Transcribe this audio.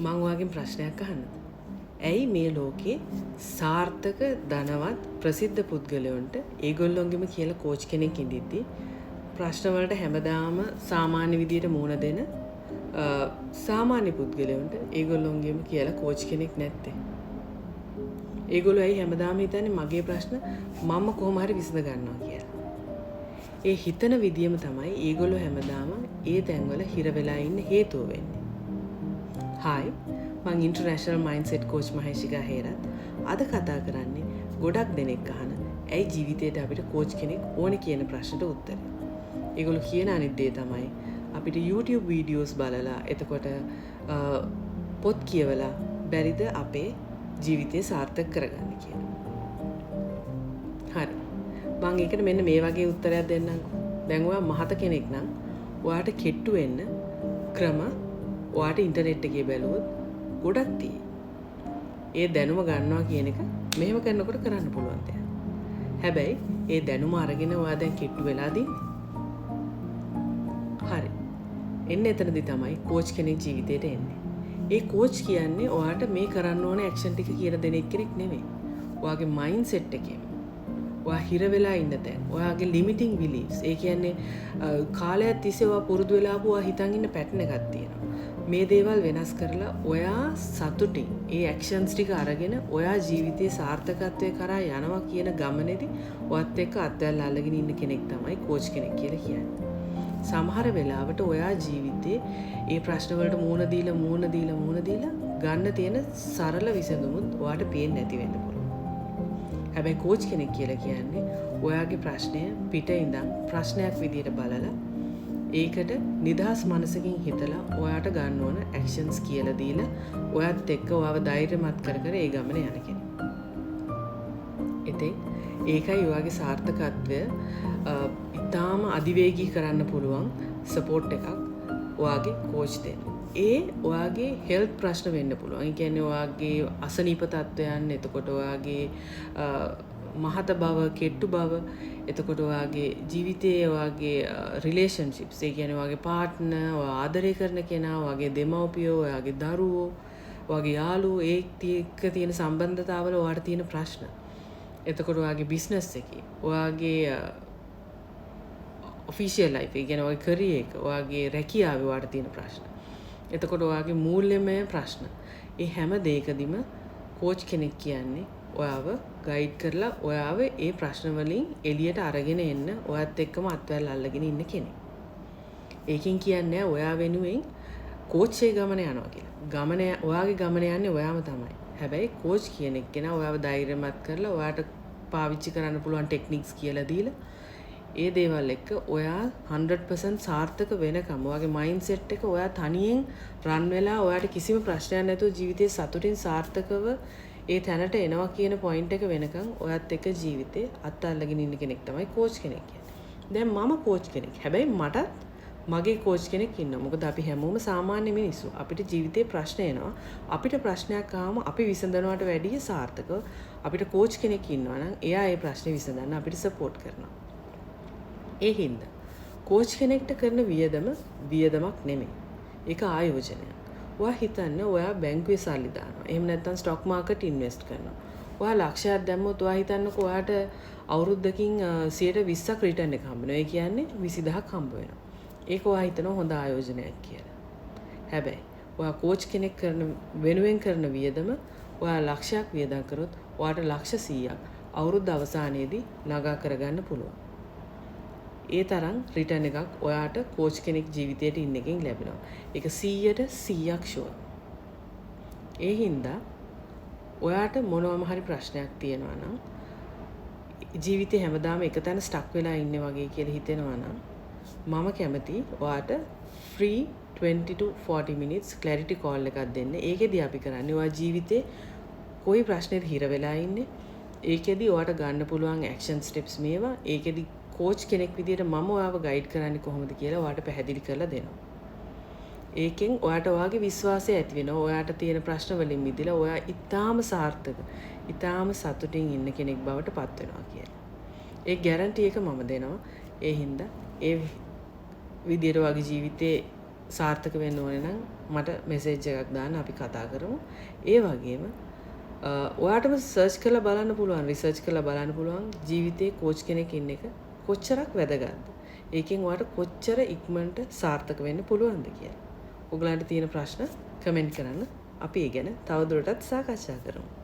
මං ඔයාගෙන් ප්‍රශ්නයක් අහන්නද? ඇයි මේ ලෝකේ සාර්ථක ධනවත් ප්‍රසිද්ධ පුද්ගලයන්ට ඒගොල්ලොන්ගෙම කියලා කෝච් කෙනෙක් ඉඳිද්දි ප්‍රශ්න වලට හැමදාම සාමාන්‍ය විදියට මුහුණ දෙන සාමාන්‍ය පුද්ගලයන්ට ඒගොල්ලොන්ගෙම කියලා කෝච් කෙනෙක් නැත්තේ? ඒගොල්ලෝ ඇයි හැමදාම හිතන්නේ මගේ ප්‍රශ්න මම කොහොම හරි විසඳ ගන්නවා කියලා? ඒ හිතන විදියම තමයි ඒගොල්ලෝ හැමදාම ඒ තැන්වල හිර වෙලා ඉන්න හේතුව වෙන්නේ. හායි, මං ඉන්ටර්නැෂනල් මයින්ඩ්සෙට් කෝච් මහේෂිකා හේරත්. අද කතා කරන්නේ ගොඩක් දෙනෙක් අහන ඇයි ජීවිතේට අපිට කෝච් කෙනෙක් ඕනේ කියන ප්‍රශ්නට උත්තරය. ඒගොල්ලෝ කියන අනිත් දේ තමයි අපිට YouTube වීඩියෝස් බලලා එතකොට පොත් කියවලා බැරිද අපේ ජීවිතය සාර්ථක කරගන්න කියලා. හරි. මං ඒකට මෙන්න මේ වගේ උත්තරයක් දෙන්නම්කෝ. දැන් ඔයා මහත කෙනෙක් නම් ඔයාට කෙට්ටු වෙන්න ක්‍රම ඔයාට ඉන්ටර්නෙට් එකේ බැලුවොත් ගොඩක් තියෙයි. ඒ දැනුම ගන්නවා කියන එක මෙහෙම කරනකොට කරන්න පුළුවන් දෙයක්. හැබැයි ඒ දැනුම අරගෙන ඔයා දැන් කිට්ටු වෙලාද ඉන්නේ? හරි. එන්න එතනදි තමයි කෝච් කෙනෙක් ජීවිතේට එන්නේ. ඒ කෝච් කියන්නේ ඔයාට මේ කරන්න ඕන ඇක්ෂන් ටික කියලා දෙන කෙනෙක් නෙමෙයි. ඔයාගේ මයින්ඩ් සෙට් එකේ ඔයා හිර වෙලා ඉන්න තැන්, ඔයාගේ ලිමිටිං බිලීෆ්ස්, ඒ කියන්නේ කාලයක් තිස්සේ ඔයා පුරුදු වෙලා ආපු ඔයා හිතන් ඉන්න පැටර්න් එකක් තියෙනවා. මේ දේවල් වෙනස් කරලා ඔයා සතුටින් ඒ ඇක්ෂන්ස් ටික අරගෙන ඔයා ජීවිතයේ සාර්ථකත්වය කරා යනවා කියන ගමනේදී ඔයත් එක්ක අත්වැල් අල්ලගෙන ඉන්න කෙනෙක් තමයි කෝච් කෙනෙක් කියලා කියන්නේ. සමහර වෙලාවට ඔයා ජීවිතේ ඒ ප්‍රශ්න වලට මුහුණ දීලා ගන්න තියෙන සරල විසඳුමුත් ඔයාට පේන්නේ නැති වෙන්න පුළුවන්. හැබැයි කෝච් කෙනෙක් කියලා කියන්නේ ඔයාගේ ප්‍රශ්නය පිට ඉඳන් ප්‍රශ්නයක් විදියට බලලා ඒකට නිදහස් මනසකින් හිතලා ඔයාට ගන්න ඕන ඇක්ෂන්ස් කියලා දීලා ඔයත් එක්ක ඔයාව ධෛර්යමත් කර ඒ ගමන යන කෙනෙක්. ඉතින් ඒකයි ඔයාගේ සාර්ථකත්වය ඉතාම අධිවේගී කරන්න පුළුවන් සපෝට් එකක් ඔයාගේ කෝච් දෙන්න. ඒ ඔයාගේ හෙල්ත් ප්‍රශ්න වෙන්න පුළුවන්. ඒ කියන්නේ ඔයාගේ අසනීප තත්ත්වයන්, එතකොට ඔයාගේ මහත බව, කෙට්ටු බව, එතකොට ඔයාගේ ජීවිතයේ ඔයාගේ රිලේෂන්ෂිප්ස්, ඒ කියන්නේ ඔයාගේ පාර්ට්නර්, ඔයා ආදරය කරන කෙනා, ඔයාගේ දෙමව්පියෝ, ඔයාගේ දරුවෝ, ඔයාගේ යාළුවෝ, එක්ක තියෙන සම්බන්ධතාවල ඔයාට තියෙන ප්‍රශ්න. එතකොට ඔයාගේ බිස්නස් එකේ, ඔයාගේ ඔෆිෂියල් ලයිෆ්, ඒ කියන්නේ ඔයාගේ කරියර් එක, ඔයාගේ රැකියාවේ ඔයාට තියෙන ප්‍රශ්න. එතකොට ඔයාගේ මූල්‍යමය ප්‍රශ්න. ඒ හැම දෙයකදීම කෝච් කෙනෙක් කියන්නේ ඔයාව ගයිඩ් කරලා ඔයාව ඒ ප්‍රශ්න වලින් එළියට අරගෙන එන්න ඔයත් එක්කම අත්වැල් අල්ලගෙන ඉන්න කෙනෙක්. ඒකෙන් කියන්නේ ඔයා වෙනුවෙන් කෝච් ඒ ගමන යනවා කියලා. ඔයාගේ ගමන යන්නේ ඔයාම තමයි. හැබැයි කෝච් කියන එක්කෙනා ඔයාව ධෛර්යමත් කරලා ඔයාට පාවිච්චි කරන්න පුළුවන් ටෙක්නික්ස් කියලා දීලා ඒ දේවල් එක්ක ඔයා 100% සාර්ථක වෙනකම් ඔයාගේ මයින්ඩ් සෙට් එක ඔයා තනියෙන් රන් වෙලා ඔයාට කිසිම ප්‍රශ්නයක් නැතුව ජීවිතේ සතුටින් සාර්ථකව ඒ තැනට එනවා කියන පොයින්ට් එක වෙනකම් ඔයත් එක්ක ජීවිතේ අත්අල්ලගෙන ඉන්න කෙනෙක් තමයි කෝච් කෙනෙක් කියන්නේ. දැන් මම කෝච් කෙනෙක්. හැබැයි මටත් මගේ කෝච් කෙනෙක් ඉන්නවා. මොකද අපි හැමෝම සාමාන්‍ය මිනිස්සු. අපිට ජීවිතේ ප්‍රශ්න එනවා. අපිට ප්‍රශ්නයක් ආවම අපි විසඳනවට වැඩිය සාර්ථකව අපිට කෝච් කෙනෙක් ඉන්නවා නම් එයා ඒ ප්‍රශ්නේ විසඳන්න අපිට සපෝට් කරනවා. ඒ හින්දා කෝච් කෙනෙක්ට කරන වියදමක් නෙමෙයි. ඒක ආයෝජනයක්. ඔයා හිතන්නේ ඔයා බැංකුවේ සල්ලි දානවා. එහෙම නැත්නම් ස්ටොක් මාකට් ඉන්වෙස්ට් කරනවා. ඔයා ලක්ෂයක් දැම්මොත් ඔයා හිතන්නකෝ ඔයාට අවුරුද්දකින් 120ක් රිටර්න් එක හම්බ වෙනවා. ඒ කියන්නේ 20000ක් හම්බ වෙනවා. ඒක ඔයා හිතනවා හොඳ ආයෝජනයක් කියලා. හැබැයි ඔයා කෝච් කෙනෙක් වෙනුවෙන් කරන වියදම ඔයා ලක්ෂයක් වියදම් කරොත් ඔයාට ලක්ෂ 100ක් අවුරුද්ද අවසානයේදී ළඟා කරගන්න පුළුවන්. ඒ තරම් රිටර්න් එකක් ඔයාට කෝච් කෙනෙක් ජීවිතයට ඉන්න එකෙන් ලැබෙනවා. ඒක 100ට 100ක් ෂුවර්. ඒ හින්දා ඔයාට මොනවම හරි ප්‍රශ්නයක් තියෙනවා නම් ජීවිතේ හැමදාම එක තැන ස්ටක් වෙලා ඉන්නේ වගේ කියලා හිතෙනවා නම් මම කැමති ඔයාට free 20 to 40 minutes clarity call එකක් දෙන්න. ඒකෙදි අපි කරන්නේ ඔයා ජීවිතේ කොයි ප්‍රශ්නෙද හිර වෙලා ඉන්නේ. ඒකෙදි ඔයාට ගන්න පුළුවන් ඇක්ෂන් ස්ටෙප්ස් මේවා. ඒකෙදි කෝච් කෙනෙක් විදියට මම ඔයාව ගයිඩ් කරන්නේ කොහොමද කියලා ඔයාට පැහැදිලි කරලා දෙනවා. ඒකෙන් ඔයාට ඔයාගේ විශ්වාසය ඇති වෙනවා. ඔයාට තියෙන ප්‍රශ්න වලින් මිදලා ඔයා ඊටාම සාර්ථක, ඊටාම සතුටින් ඉන්න කෙනෙක් බවට පත් වෙනවා කියලා. ඒ ගැරන්ටි එක මම දෙනවා. ඒ හින්දා ඒ විදියට ඔයාගේ ජීවිතේ සාර්ථක වෙන්න ඕනේ නම් මට මෙසේජ් එකක් දාන්න අපි කතා කරමු. ඒ වගේම ඔයාටම සර්ච් කරලා බලන්න පුළුවන්, රිසර්ච් කරලා බලන්න පුළුවන් ජීවිතේ කෝච් කෙනෙක් ඉන්න එක කොච්චරක් වැදගත්ද. ඒකෙන් ඔයාට කොච්චර ඉක්මනට සාර්ථක වෙන්න පුළුවන්ද කියලා. ඔයගලන්ට තියෙන ප්‍රශ්න කමෙන්ට් කරන්න. අපි ඒ ගැන තවදුරටත් සාකච්ඡා කරමු.